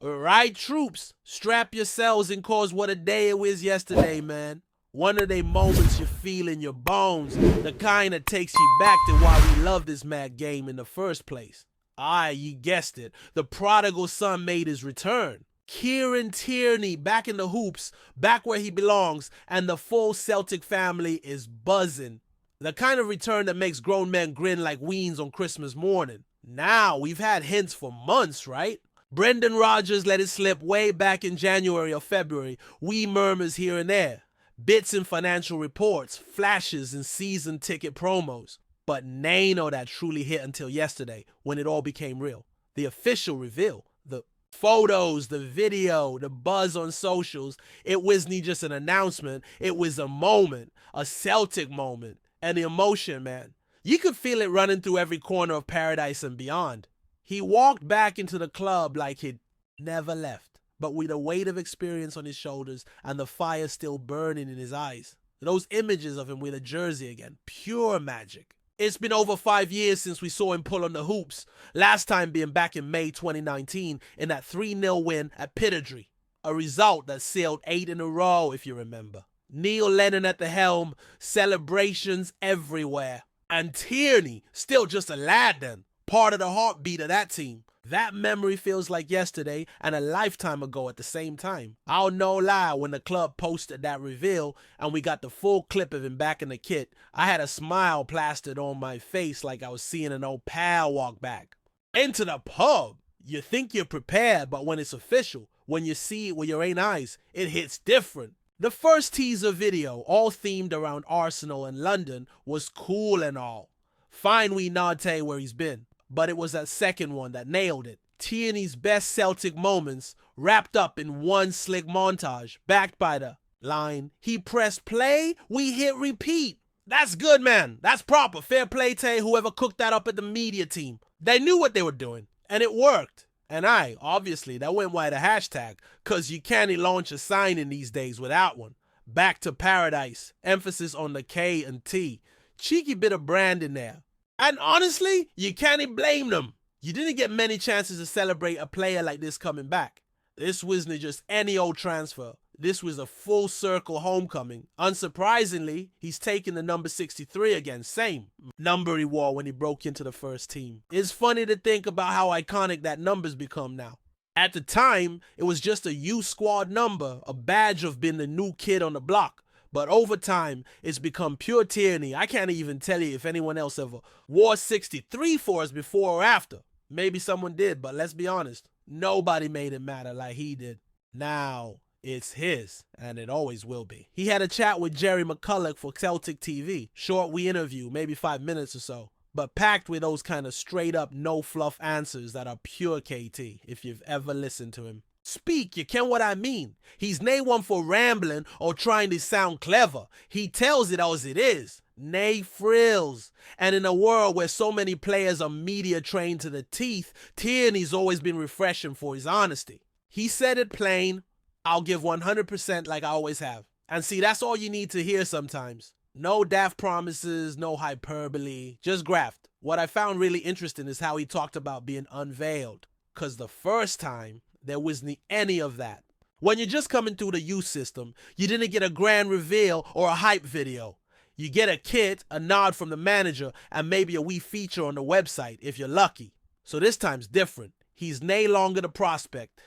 Right, troops, strap yourselves and cause what a day it was yesterday, man. One of them moments you feel in your bones, the kind that takes you back to why we love this mad game in the first place. Aye, you guessed it. The prodigal son made his return. Kieran Tierney back in the hoops, back where he belongs, and the full Celtic family is buzzing. The kind of return that makes grown men grin like weens on Christmas morning. Now, we've had hints for months, right? Brendan Rodgers let it slip way back in January or February. Wee murmurs here and there. Bits in financial reports, flashes in season ticket promos. But none of that truly hit until yesterday, when it all became real. The official reveal. The photos, the video, the buzz on socials. It wasn't just an announcement. It was a moment. A Celtic moment. And the emotion, man. You could feel it running through every corner of paradise and beyond. He walked back into the club like he'd never left, but with a weight of experience on his shoulders and the fire still burning in his eyes. Those images of him with a jersey again, pure magic. It's been over 5 years since we saw him pull on the hoops, last time being back in May 2019 in that 3-0 win at Pittodrie, a result that sealed 8 in a row if you remember. Neil Lennon at the helm, celebrations everywhere. And Tierney, still just a lad then. Part of the heartbeat of that team. That memory feels like yesterday and a lifetime ago at the same time. I'll no lie, when the club posted that reveal and we got the full clip of him back in the kit, I had a smile plastered on my face like I was seeing an old pal walk back. Into the pub. You think you're prepared, but when it's official, when you see it with your own eyes, it hits different. The first teaser video, all themed around Arsenal and London, was cool and all. Fine we nod to where he's been. But it was that second one that nailed it. Tierney's best Celtic moments wrapped up in one slick montage, backed by the line, he pressed play, we hit repeat. That's good, man. That's proper. Fair play to whoever cooked that up at the media team. They knew what they were doing, and it worked. And obviously, that went by the hashtag, cause you can't launch a signing these days without one. Back to paradise, emphasis on the K and T. Cheeky bit of brand in there. And honestly, you can't blame them. You didn't get many chances to celebrate a player like this coming back. This wasn't just any old transfer. This was a full circle homecoming. Unsurprisingly, he's taking the number 63 again. Same number he wore when he broke into the first team. It's funny to think about how iconic that number's become now. At the time, it was just a U squad number, a badge of being the new kid on the block. But over time, it's become pure Tierney. I can't even tell you if anyone else ever wore 63 for us before or after. Maybe someone did, but let's be honest. Nobody made it matter like he did. Now, it's his, and it always will be. He had a chat with Jerry McCulloch for Celtic TV. Short we interview, maybe 5 minutes or so. But packed with those kind of straight-up, no-fluff answers that are pure KT, if you've ever listened to him. Speak, you ken what I mean. He's nae one for rambling or trying to sound clever. He tells it as it is. Nae frills. And in a world where so many players are media trained to the teeth, Tierney's always been refreshing for his honesty. He said it plain, I'll give 100% like I always have. And see, that's all you need to hear sometimes. No daft promises, no hyperbole, just graft. What I found really interesting is how he talked about being unveiled. Cause the first time, there wasn't any of that. When you're just coming through the youth system, you didn't get a grand reveal or a hype video. You get a kit, a nod from the manager, and maybe a wee feature on the website if you're lucky. So this time's different. He's no longer the prospect.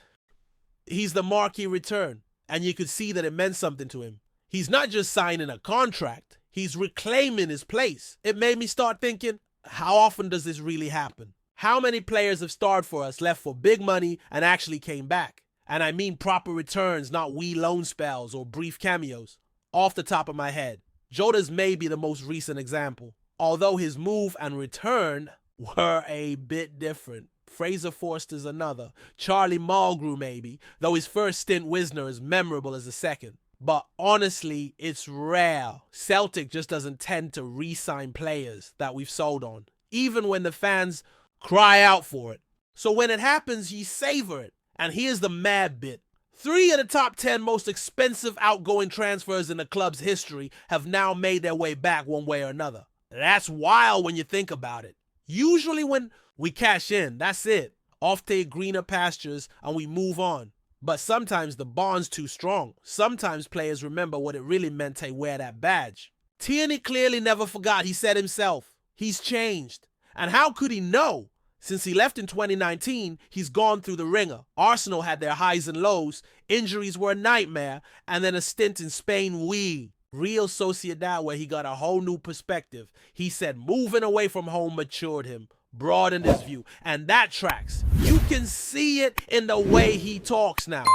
He's the marquee return, and you could see that it meant something to him. He's not just signing a contract, he's reclaiming his place. It made me start thinking, how often does this really happen? How many players have starred for us, left for big money, and actually came back? And I mean proper returns, not wee loan spells or brief cameos. Off the top of my head, Jota's may be the most recent example, although his move and return were a bit different. Fraser Forster's another. Charlie Mulgrew maybe, though his first stint Wisner is memorable as the second. But honestly, it's rare. Celtic just doesn't tend to re-sign players that we've sold on, even when the fans cry out for it. So when it happens, you savor it. And here's the mad bit. 3 of the top 10 most expensive outgoing transfers in the club's history have now made their way back one way or another. That's wild when you think about it. Usually when we cash in, that's it. off to greener pastures, and we move on. But sometimes the bond's too strong. Sometimes players remember what it really meant to wear that badge. Tierney clearly never forgot, he said himself. He's changed. And how could he know? Since he left in 2019, he's gone through the ringer. Arsenal had their highs and lows, injuries were a nightmare, and then a stint in Spain, Real Sociedad, where he got a whole new perspective. He said moving away from home matured him, broadened his view, and that tracks. You can see it in the way he talks now.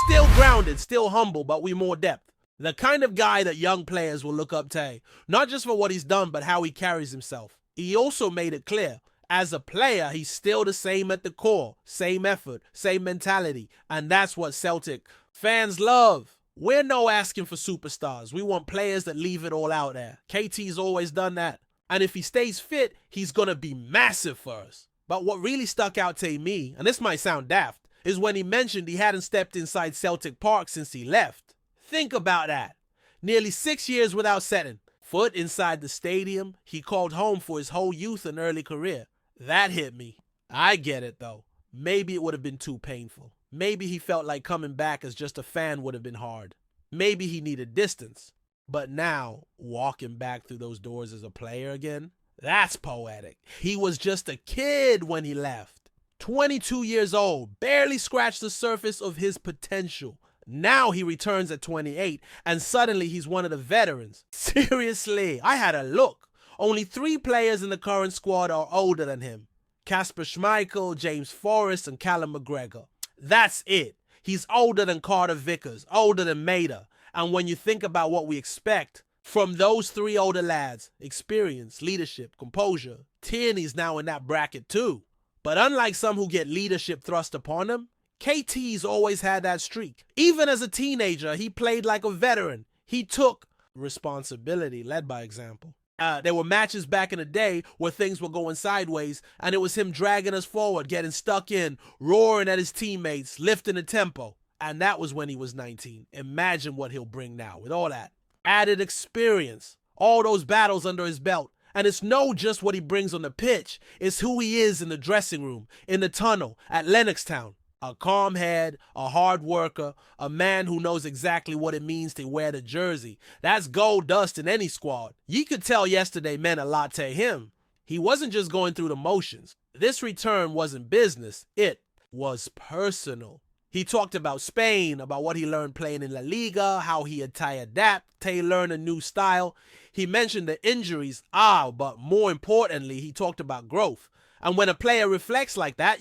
Still grounded, still humble, but with more depth. The kind of guy that young players will look up to, not just for what he's done, but how he carries himself. He also made it clear, as a player, he's still the same at the core, same effort, same mentality, and that's what Celtic fans love. We're no asking for superstars. We want players that leave it all out there. KT's always done that. And if he stays fit, he's going to be massive for us. But what really stuck out to me, and this might sound daft, is when he mentioned he hadn't stepped inside Celtic Park since he left. Think about that. Nearly 6 years without setting foot inside the stadium he called home for his whole youth and early career. That hit me. I get it though. Maybe it would have been too painful. Maybe he felt like coming back as just a fan would have been hard. Maybe he needed distance. But now, walking back through those doors as a player again, that's poetic. He was just a kid when he left. 22 years old, barely scratched the surface of his potential. Now he returns at 28, and suddenly he's one of the veterans. Seriously, I had a look. Only 3 players in the current squad are older than him. Kasper Schmeichel, James Forrest, and Callum McGregor. That's it. He's older than Carter Vickers, older than Maida. And when you think about what we expect from those 3 older lads, experience, leadership, composure, Tierney's now in that bracket too. But unlike some who get leadership thrust upon them, KT's always had that streak. Even as a teenager, he played like a veteran. He took responsibility, led by example. There were matches back in the day where things were going sideways, and it was him dragging us forward, getting stuck in, roaring at his teammates, lifting the tempo. And that was when he was 19. Imagine what he'll bring now with all that added experience, all those battles under his belt. And it's no just what he brings on the pitch. It's who he is in the dressing room, in the tunnel, at Lennoxtown. A calm head, a hard worker, a man who knows exactly what it means to wear the jersey. That's gold dust in any squad. You could tell yesterday meant a lot to him. He wasn't just going through the motions. This return wasn't business. It was personal. He talked about Spain, about what he learned playing in La Liga, how he had to adapt, to learn a new style. He mentioned the injuries, but more importantly, he talked about growth. And when a player reflects like that,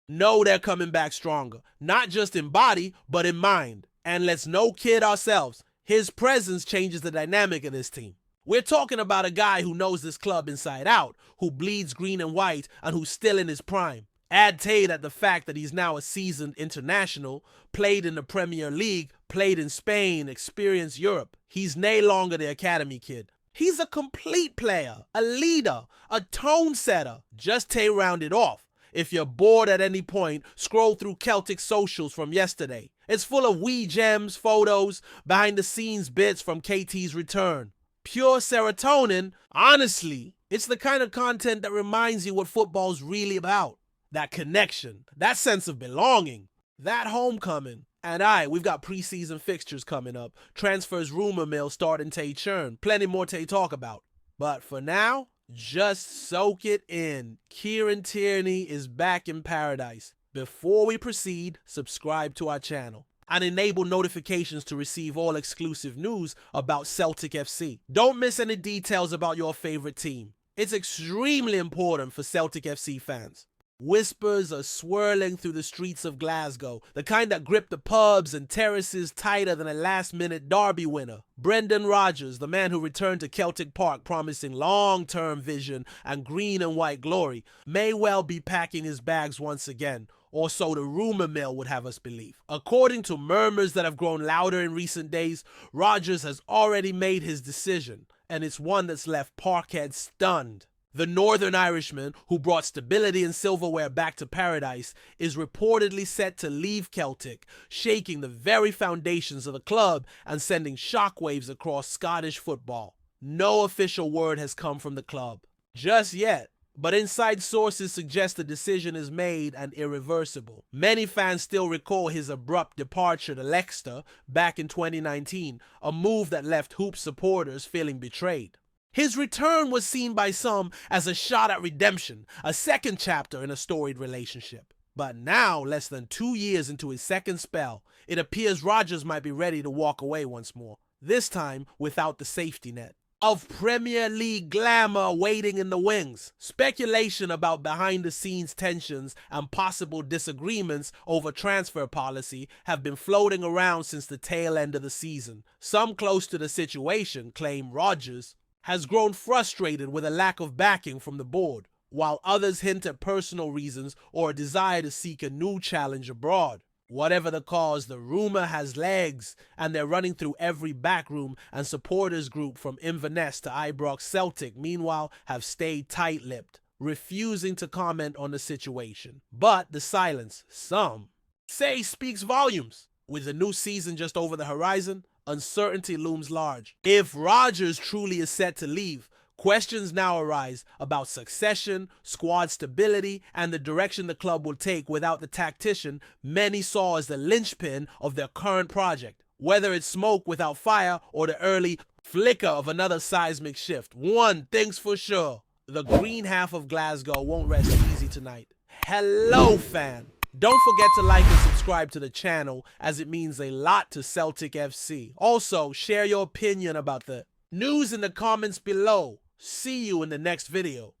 know they're coming back stronger, not just in body, but in mind. And let's no kid ourselves, his presence changes the dynamic of this team. We're talking about a guy who knows this club inside out, who bleeds green and white, and who's still in his prime. Add to that the fact that he's now a seasoned international, played in the Premier League, played in Spain, experienced Europe. He's no longer the academy kid. He's a complete player, a leader, a tone setter. Just to round it off. If you're bored at any point, scroll through Celtic socials from yesterday. It's full of wee gems, photos, behind-the-scenes bits from KT's return. Pure serotonin. Honestly, it's the kind of content that reminds you what football's really about. That connection, that sense of belonging, that homecoming. And we've got preseason fixtures coming up. Transfers rumor mill starting to churn. Plenty more to talk about. But for now, just soak it in. Kieran Tierney is back in paradise. Before we proceed, subscribe to our channel and enable notifications to receive all exclusive news about Celtic FC. Don't miss any details about your favorite team. It's extremely important for Celtic FC fans. Whispers are swirling through the streets of Glasgow, the kind that grip the pubs and terraces tighter than a last-minute derby winner. Brendan Rodgers, the man who returned to Celtic Park promising long-term vision and green and white glory, may well be packing his bags once again, or so the rumor mill would have us believe. According to murmurs that have grown louder in recent days, Rodgers has already made his decision, and it's one that's left Parkhead stunned. The Northern Irishman, who brought stability and silverware back to paradise, is reportedly set to leave Celtic, shaking the very foundations of the club and sending shockwaves across Scottish football. No official word has come from the club just yet, But inside sources suggest the decision is made and irreversible. Many fans still recall his abrupt departure to Leicester back in 2019, a move that left Hoops supporters feeling betrayed. His return was seen by some as a shot at redemption, a second chapter in a storied relationship. But now, less than 2 years into his second spell, it appears Rodgers might be ready to walk away once more, this time without the safety net of Premier League glamour waiting in the wings. Speculation about behind-the-scenes tensions and possible disagreements over transfer policy have been floating around since the tail end of the season. Some close to the situation claim Rodgers has grown frustrated with a lack of backing from the board, while others hint at personal reasons or a desire to seek a new challenge abroad. Whatever the cause, the rumor has legs, and they're running through every backroom and supporters group from Inverness to Ibrox Celtic, meanwhile, have stayed tight-lipped, refusing to comment on the situation. But the silence, some say, speaks volumes. With the new season just over the horizon, uncertainty looms large. If Rodgers truly is set to leave, questions now arise about succession, squad stability, and the direction the club will take without the tactician many saw as the linchpin of their current project. Whether it's smoke without fire or the early flicker of another seismic shift, one thing's for sure: the green half of Glasgow won't rest easy tonight. Hello, fan! Don't forget to like and subscribe to the channel, as it means a lot to Celtic FC. Also, share your opinion about the news in the comments below. See you in the next video.